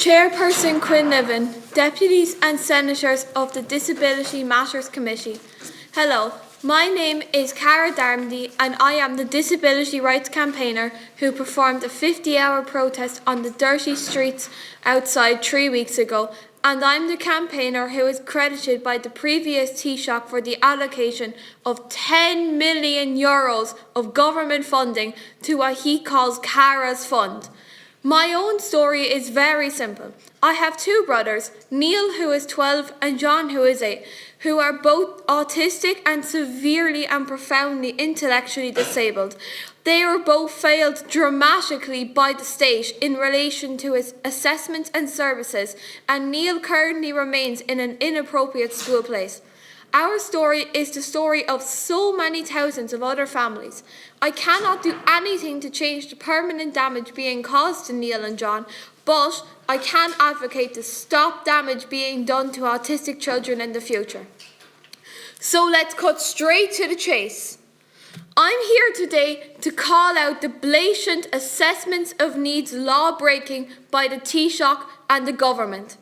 Chairperson Quinlivan, Deputies and Senators of the Disability Matters Committee. Hello, my name is Cara Darmody and I am the disability rights campaigner who performed a 50-hour protest on the dirty streets outside 3 weeks ago, and I'm the campaigner who is credited by the previous Taoiseach for the allocation of €10 million of government funding to what he calls Cara's Fund. My own story is very simple. I have two brothers, Neil, who is 12, and John, who is 8, who are both autistic and severely and profoundly intellectually disabled. They were both failed dramatically by the state in relation to his assessments and services, and Neil currently remains in an inappropriate school place. Our story is the story of so many thousands of other families. I cannot do anything to change the permanent damage being caused to Neil and John, but I can advocate to stop damage being done to autistic children in the future. So let's cut straight to the chase. I'm here today to call out the blatant assessments of needs law breaking by the Taoiseach and the government.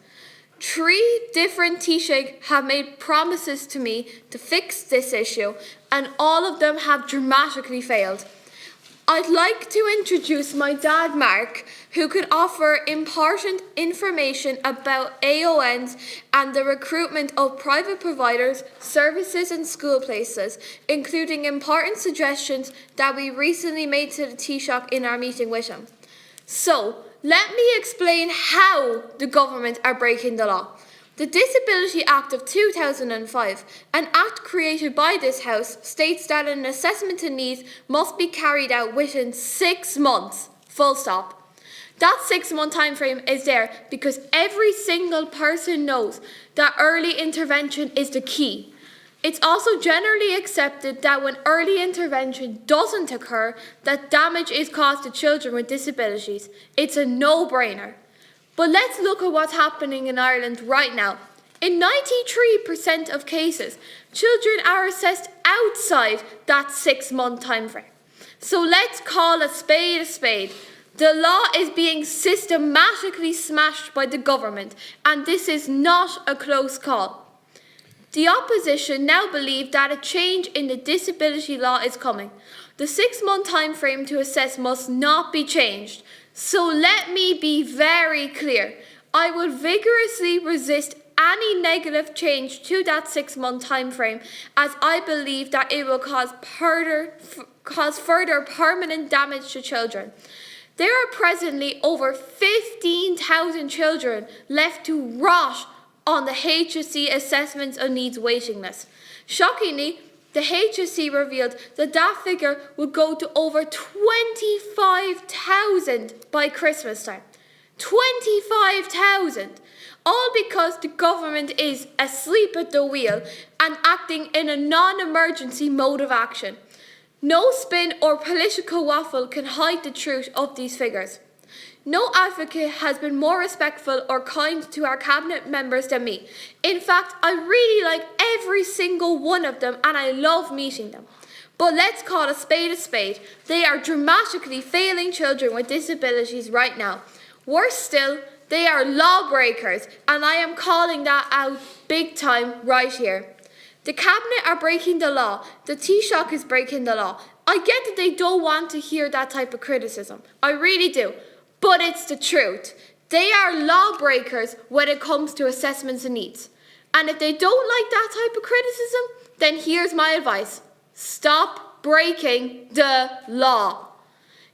3 different Taoiseach have made promises to me to fix this issue, and all of them have dramatically failed. I'd like to introduce my dad, Mark, who can offer important information about AONs and the recruitment of private providers, services and school places, including important suggestions that we recently made to the Taoiseach in our meeting with him. So, let me explain how the government are breaking the law. The Disability Act of 2005, an act created by this House, states that an assessment of needs must be carried out within 6 months, full stop. That 6-month time frame is there because every single person knows that early intervention is the key. It's also generally accepted that when early intervention doesn't occur, that damage is caused to children with disabilities. It's a no-brainer. But let's look at what's happening in Ireland right now. In 93% of cases, children are assessed outside that 6-month time frame. So let's call a spade a spade. The law is being systematically smashed by the government, and this is not a close call. The opposition now believe that a change in the disability law is coming. The 6-month time frame to assess must not be changed. So let me be very clear. I would vigorously resist any negative change to that 6-month time frame, as I believe that it will cause further permanent damage to children. There are presently over 15,000 children left to rot on the HSC assessments of needs waiting list. Shockingly, the HSC revealed that that figure would go to over 25,000 by Christmas time. 25,000! All because the government is asleep at the wheel and acting in a non-emergency mode of action. No spin or political waffle can hide the truth of these figures. No advocate has been more respectful or kind to our cabinet members than me. In fact, I really like every single one of them and I love meeting them. But let's call a spade a spade. They are dramatically failing children with disabilities right now. Worse still, they are lawbreakers, and I am calling that out big time right here. The cabinet are breaking the law. The Taoiseach is breaking the law. I get that they don't want to hear that type of criticism. I really do. But it's the truth. They are lawbreakers when it comes to assessments and needs. And if they don't like that type of criticism, then here's my advice. Stop breaking the law.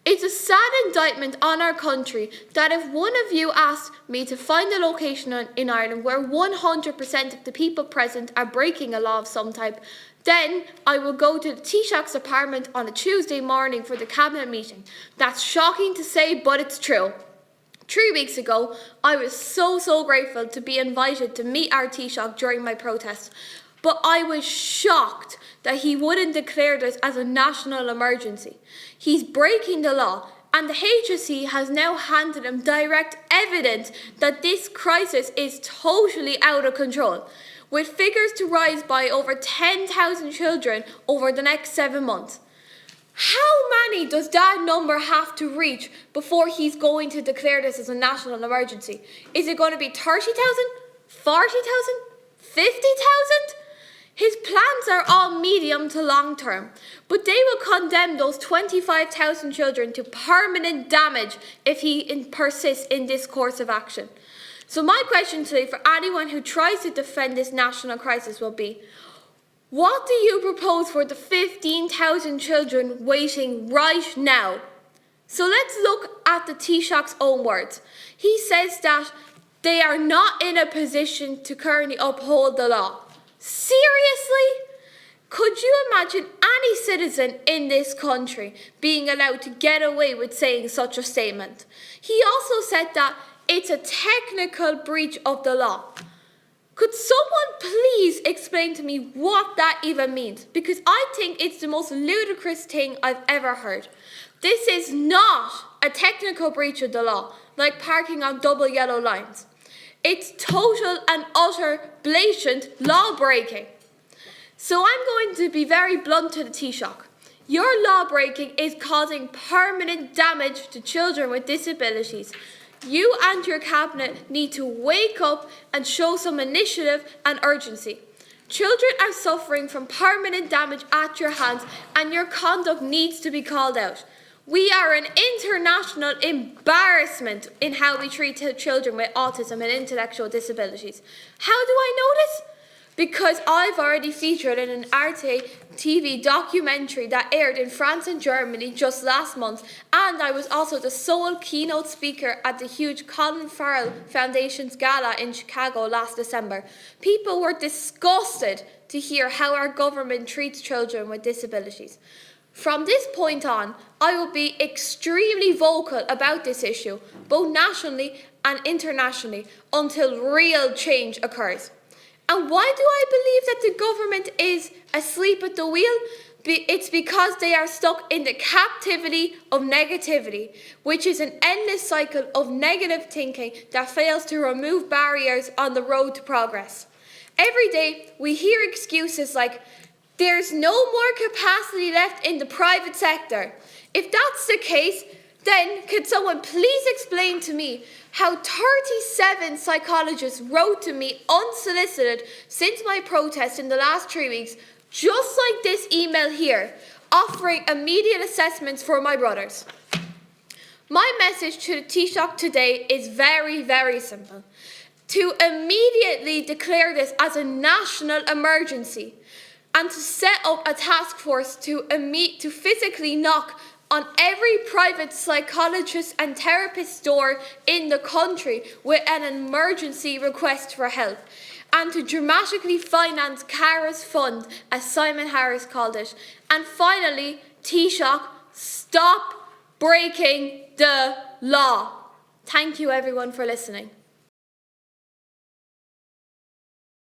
It's a sad indictment on our country that if one of you asked me to find a location in Ireland where 100% of the people present are breaking a law of some type, then I will go to the Taoiseach's apartment on a Tuesday morning for the cabinet meeting. That's shocking to say, but it's true. 3 weeks ago, I was so grateful to be invited to meet our Taoiseach during my protest. But I was shocked that he wouldn't declare this as a national emergency. He's breaking the law, and the HSE has now handed him direct evidence that this crisis is totally out of control, with figures to rise by over 10,000 children over the next 7 months. How many does that number have to reach before he's going to declare this as a national emergency? Is it going to be 30,000, 40,000, 50,000? His plans are all medium to long term, but they will condemn those 25,000 children to permanent damage if he persists in this course of action. So my question today for anyone who tries to defend this national crisis will be, what do you propose for the 15,000 children waiting right now? So let's look at the Taoiseach's own words. He says that they are not in a position to currently uphold the law. Seriously? Could you imagine any citizen in this country being allowed to get away with saying such a statement? He also said that it's a technical breach of the law. Could someone please explain to me what that even means? Because I think it's the most ludicrous thing I've ever heard. This is not a technical breach of the law, like parking on double yellow lines. It's total and utter blatant law breaking. So I'm going to be very blunt to the Taoiseach. Your law breaking is causing permanent damage to children with disabilities. You and your cabinet need to wake up and show some initiative and urgency. Children are suffering from permanent damage at your hands, and your conduct needs to be called out. We are an international embarrassment in how we treat children with autism and intellectual disabilities. How do I know this? Because I've already featured in an RT TV documentary that aired in France and Germany just last month, and I was also the sole keynote speaker at the huge Colin Farrell Foundation's gala in Chicago last December. People were disgusted to hear how our government treats children with disabilities. From this point on, I will be extremely vocal about this issue, both nationally and internationally, until real change occurs. And why do I believe that the government is asleep at the wheel? It's because they are stuck in the captivity of negativity, which is an endless cycle of negative thinking that fails to remove barriers on the road to progress. Every day, we hear excuses like, there's no more capacity left in the private sector. If that's the case, then could someone please explain to me how 37 psychologists wrote to me unsolicited since my protest in the last 3 weeks, just like this email here, offering immediate assessments for my brothers? My message to the Taoiseach today is very, very simple. To immediately declare this as a national emergency and to set up a task force to physically knock on every private psychologist and therapist's door in the country with an emergency request for help, and to dramatically finance Cara's fund, as Simon Harris called it. And finally, Taoiseach, stop breaking the law. Thank you everyone for listening.